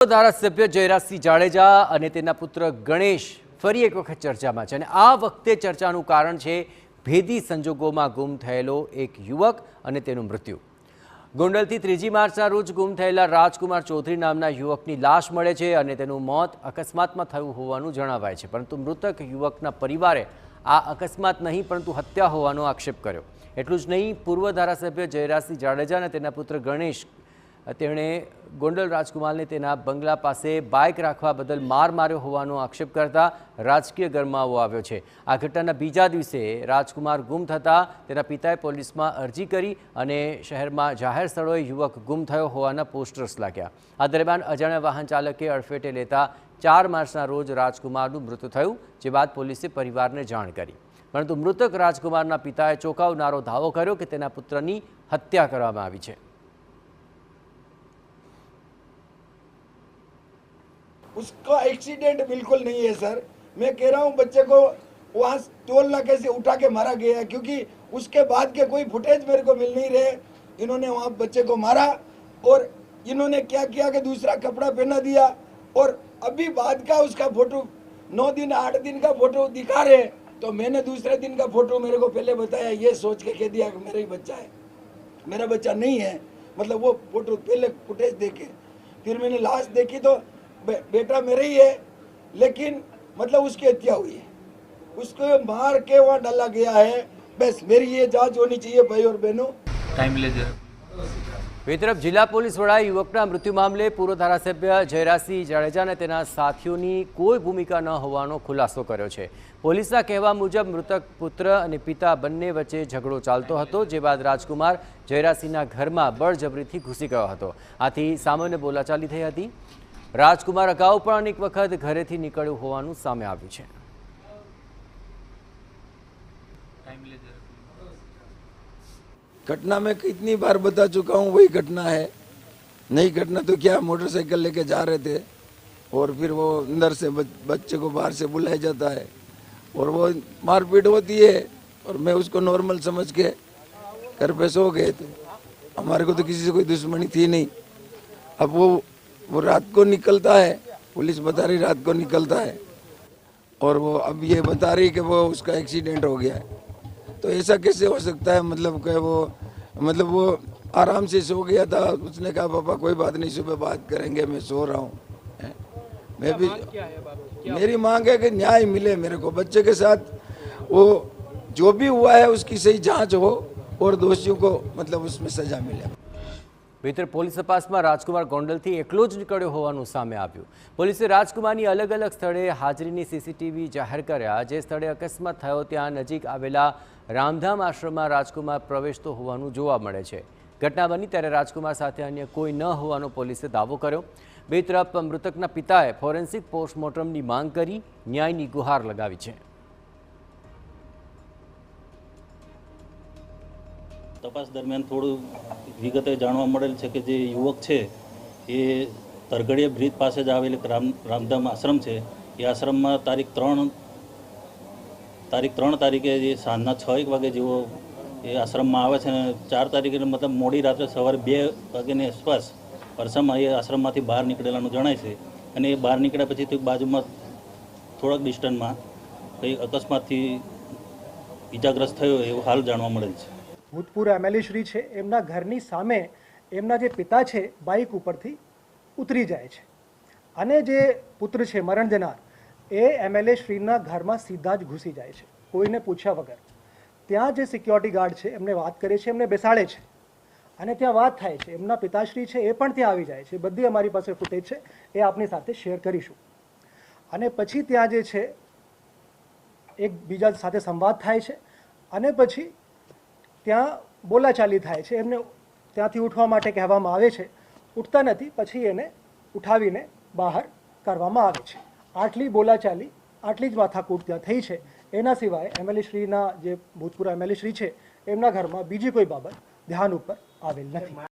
ધારાસભ્ય જયરાજસિંહ જાડેજા અને તેના પુત્ર ગણેશ ફરી એક વખત ચર્ચામાં છે અને આ વખતે ચર્ચાનું કારણ છે ભેદી સંજોગોમાં ગુમ થયેલો એક યુવક અને તેનું મૃત્યુ। ગોંડલથી 3જી માર્ચના રોજ ગુમ થયેલા રાજકુમાર ચૌધરી નામના યુવકની લાશ મળે છે અને તેનું મોત અકસ્માતમાં થયું હોવાનું જણાવાય છે, પરંતુ મૃતક યુવકના પરિવારે આ અકસ્માત નહીં પરંતુ હત્યા હોવાનો આક્ષેપ કર્યો। એટલું જ નહીં, પૂર્વ ધારાસભ્ય જયરાજસિંહ જાડેજા અને તેના પુત્ર ગણેશ તેણે ગોંડલ રાજકુમારને તેના બંગલા પાસે બાઇક રાખવા બદલ માર માર્યો હોવાનો આક્ષેપ કરતા રાજકીય ગરમાવો આવ્યો છે। આ ઘટનાના બીજા દિવસે રાજકુમાર ગુમ થતાં તેના પિતાએ પોલીસમાં અરજી કરી અને શહેરમાં જાહેર સ્થળોએ યુવક ગુમ થયો હોવાના પોસ્ટર્સ લાગ્યા। આ દરમિયાન અજાણ્યા વાહન ચાલકે અડફેટે લેતા 4 માર્ચના રોજ રાજકુમારનું મૃત્યુ થયું, જે બાદ પોલીસે પરિવારને જાણ કરી, પરંતુ મૃતક રાજકુમારના પિતાએ ચોંકાવનારો દાવો કર્યો કે તેના પુત્રની હત્યા કરવામાં આવી છે। उसका एक्सीडेंट बिल्कुल नहीं है सर। मैं कह रहा हूँ बच्चे को वहाँ टोल नाके से उठा के मारा गया है, क्योंकि उसके बाद के कोई फुटेज मेरे को मिल नहीं रहे। इन्होंने वहाँ बच्चे को मारा और इन्होंने क्या किया कि दूसरा कपड़ा पहना दिया, और अभी बाद का उसका फोटो 9 दिन 8 दिन का फोटो दिखा रहे, तो मैंने दूसरे दिन का फोटो मेरे को पहले बताया, ये सोच के कह दिया कि मेरा ही बच्चा है। मेरा बच्चा नहीं है, मतलब वो फोटो पहले फुटेज देखे, फिर मैंने लाश देखी तो बेटा मेरा ही है, लेकिन मतलब उसकी हत्या हुई है, उसको मार के वहाँ डाला गया है। बस मेरी ये जांच होनी चाहिए भाई और बहनों। टाइम ले બીજી તરફ જિલ્લા પોલીસ વડાએ યુવકના મૃત્યુ મામલે પૂર્વ ધારાસભ્ય જયરાજસિંહ જાડેજા અને તેના સાથીઓની કોઈ ભૂમિકા ન હોવાનો ખુલાસો કર્યો છે। પોલીસના કહેવા મુજબ મૃતક પુત્ર અને પિતા બંને વચ્ચે ઝઘડો ચાલતો હતો, જે બાદ રાજકુમાર જયરાજસિંહના ઘરમાં બળજબરીથી ઘૂસી ગયો હતો। આથી સામાન્ય બોલાચાલી થઈ હતી। રાજકુમાર અગાઉ પણ અનેક વખત ઘરેથી નીકળ્યું હોવાનું સામે આવ્યું છે। घटना में कितनी बार बता चुका हूँ, वही घटना है। नई घटना तो क्या, मोटरसाइकिल लेके जा रहे थे और फिर वो अंदर से बच्चे को बाहर से बुलाया जाता है और वो मारपीट होती है, और मैं उसको नॉर्मल समझ के घर पे सो गए थे। हमारे को तो किसी से कोई दुश्मनी थी नहीं। अब वो रात को निकलता है, पुलिस बता रही रात को निकलता है, और वो अब ये बता रही कि वो उसका एक्सीडेंट हो गया है। तो ऐसा कैसे हो सकता है? मतलब वो आराम से सो गया था। उसने कहा पापा कोई बात नहीं, सुबह बात करेंगे, मैं सो रहा हूँ। मैं भी मेरी मांग है कि न्याय मिले मेरे को बच्चे के साथ। वो जो भी हुआ है उसकी सही जांच हो और दोषियों को मतलब उसमें सजा मिले। ભીતર પોલીસ તપાસમાં રાજકુમાર ગોંડલથી એકલો જ નીકળ્યો હોવાનું સામે આવ્યું। પોલીસે રાજકુમારની અલગ અલગ સ્થળે હાજરીની સીસીટીવી જાહેર કર્યા। જે સ્થળે અકસ્માત થયો ત્યાં નજીક આવેલા રામધામ આશ્રમમાં રાજકુમાર પ્રવેશતો હોવાનું જોવા મળે છે। ઘટના બની ત્યારે રાજકુમાર સાથે અન્ય કોઈ ન હોવાનો પોલીસે દાવો કર્યો। બે તરફ મૃતકના પિતાએ ફોરેન્સિક પોસ્ટમોર્ટમની માંગ કરી ન્યાયની ગુહાર લગાવી છે। તપાસ દરમિયાન થોડું વિગતે જાણવા મળેલ છે કે જે યુવક છે એ તરગડિયા બ્રિજ પાસે જ આવેલ એક રામધામ આશ્રમ છે। એ આશ્રમમાં તારીખ 3 તારીખે જે સાંજના 6 વાગે જેવો એ આશ્રમમાં આવે છે અને 4 તારીખે મતલબ મોડી રાત્રે સવારે 2 વાગ્યાની આસપાસ પરસામાં એ આશ્રમમાંથી બહાર નીકળેલાનું જણાય છે। અને એ બહાર નીકળ્યા પછી તો બાજુમાં થોડાક ડિસ્ટન્સમાં કંઈ અકસ્માતથી ઇજાગ્રસ્ત થયો એવું હાલ જાણવા મળેલ છે। ભૂતપૂર્વ એમએલએ શ્રી છે, એમના ઘરની સામે એમના જે પિતા છે બાઇક ઉપરથી ઉતરી જાય છે અને જે પુત્ર છે મરણ જનાર એ એમએલએ શ્રીના ઘરમાં સીધા જ ઘૂસી જાય છે, કોઈને પૂછ્યા વગર। ત્યાં જે સિક્યોરિટી ગાર્ડ છે એમને વાત કરે છે, એમને બેસાડે છે અને ત્યાં વાત થાય છે। એમના પિતાશ્રી છે એ પણ ત્યાં આવી જાય છે। બધી અમારી પાસે ફૂટેજ છે, એ આપની સાથે શેર કરીશું। અને પછી ત્યાં જે છે એકબીજા સાથે સંવાદ થાય છે અને પછી ત્યાં બોલાચાલી થાય છે। એમને ત્યાંથી ઉઠવા માટે કહેવામાં આવે છે, ઉઠતા નથી, પછી એને ઉઠાવીને બહાર કરવામાં આવે છે। આટલી બોલાચાલી, આટલી જ માથાકૂટ ત્યાં થઈ છે। એના સિવાય એમએલએ શ્રીના જે ભૂતપૂર્વ એમએલએ શ્રી છે એમના ઘરમાં બીજી કોઈ બાબત ધ્યાન ઉપર આવેલ નથી।